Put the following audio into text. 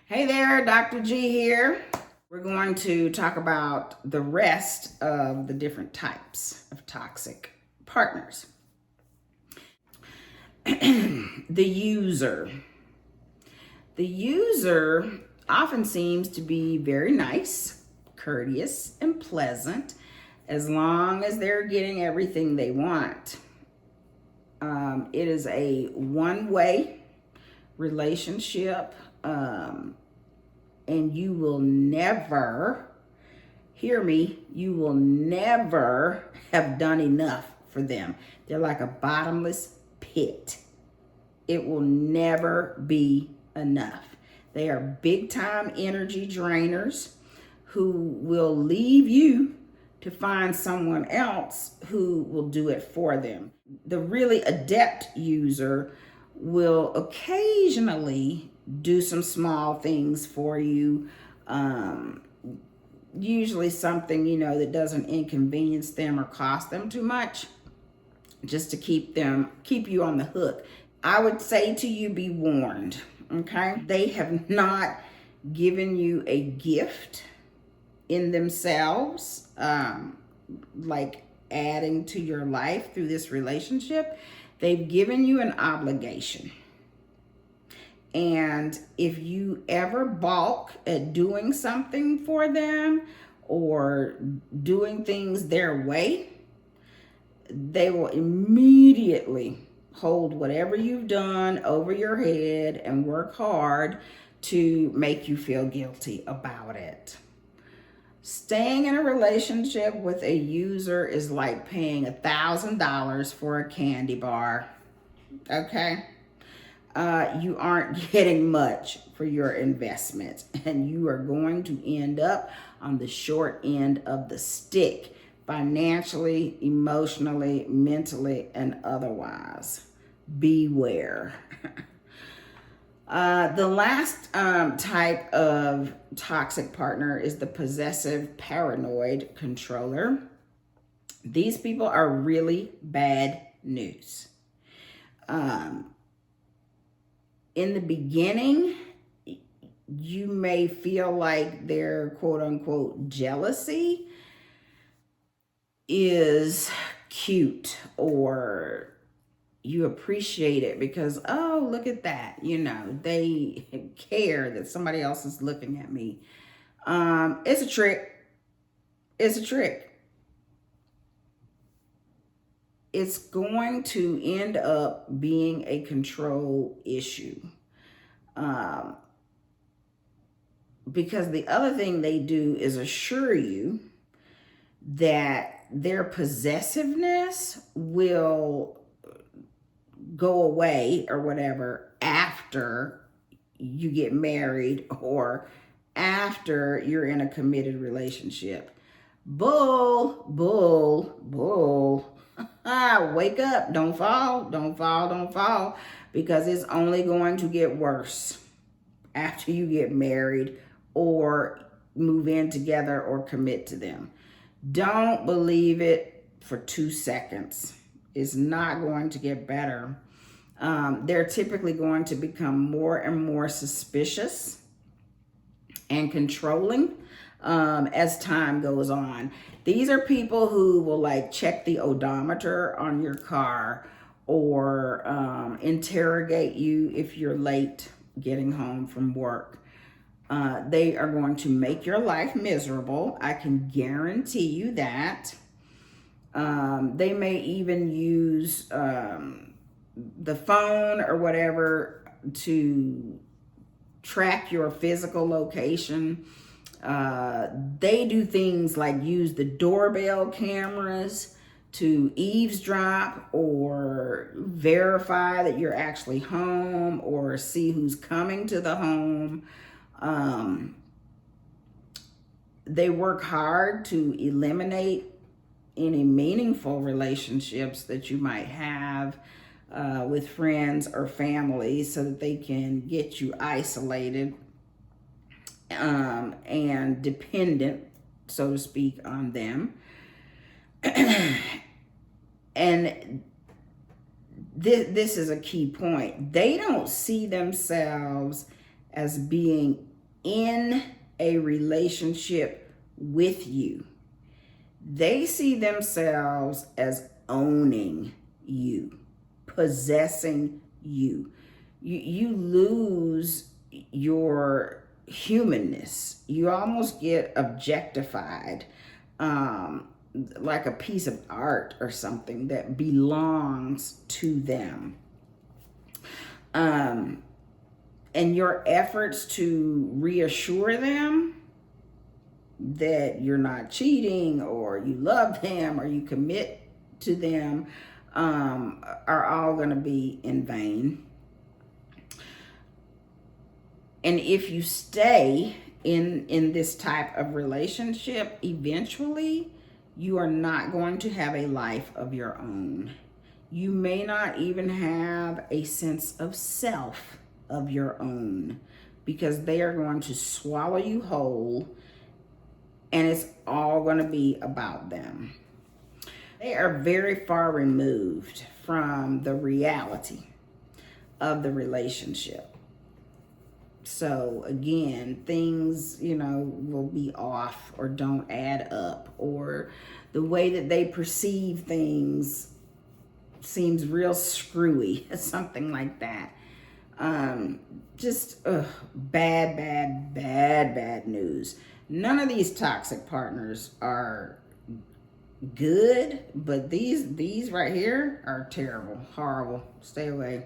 Hey there, Dr. G here. We're going to talk about the rest of the different types of toxic partners. The user. The user often seems to be very nice, courteous, and pleasant as long as they're getting everything they want. It is a one-way relationship. And you will never, hear me, you will never have done enough for them. They're like a bottomless pit. It will never be enough. They are big time energy drainers who will leave you to find someone else who will do it for them. The really adept user will occasionally do some small things for you. Usually something, that doesn't inconvenience them or cost them too much, just to keep you on the hook. I would say to you, be warned, okay? They have not given you a gift in themselves, like adding to your life through this relationship. They've given you an obligation. And if you ever balk at doing something for them or doing things their way, they will immediately hold whatever you've done over your head and work hard to make you feel guilty about it. Staying in a relationship with a user is like paying $1,000 for a candy bar, okay? You aren't getting much for your investment, and you are going to end up on the short end of the stick, financially, emotionally, mentally, and otherwise. Beware. The last type of toxic partner is the possessive paranoid controller. These people are really bad news. In the beginning, you may feel like their quote unquote jealousy is cute, or you appreciate it because, oh, look at that. They care that somebody else is looking at me. It's a trick. It's a trick. It's going to end up being a control issue. Because the other thing they do is assure you that their possessiveness will go away or whatever after you get married or after you're in a committed relationship. Bull, bull, bull. Wake up. Don't fall. Don't fall. Don't fall. Because it's only going to get worse after you get married or move in together or commit to them. Don't believe it for 2 seconds. It's not going to get better. They're typically going to become more and more suspicious and controlling as time goes on. These are people who will like check the odometer on your car or interrogate you if you're late getting home from work. They are going to make your life miserable. I can guarantee you that. They may even use the phone or whatever to track your physical location. They do things like use the doorbell cameras to eavesdrop or verify that you're actually home or see who's coming to the home. They work hard to eliminate any meaningful relationships that you might have with friends or family so that they can get you isolated and dependent, so to speak, on them. And this is a key point. They don't see themselves as being in a relationship with you. They see themselves as owning you, possessing you. You lose your humanness. You almost get objectified, like a piece of art or something that belongs to them. And your efforts to reassure them that you're not cheating, or you love them, or you commit to them, are all going to be in vain. And if you stay in this type of relationship, eventually you are not going to have a life of your own. You may not even have a sense of self of your own, because they are going to swallow you whole, and it's all going to be about them. They are very far removed from the reality of the relationship. So again, things, will be off or don't add up, or the way that they perceive things seems real screwy, something like that. Just bad news. None of these toxic partners are good, but these right here are terrible, horrible. Stay away.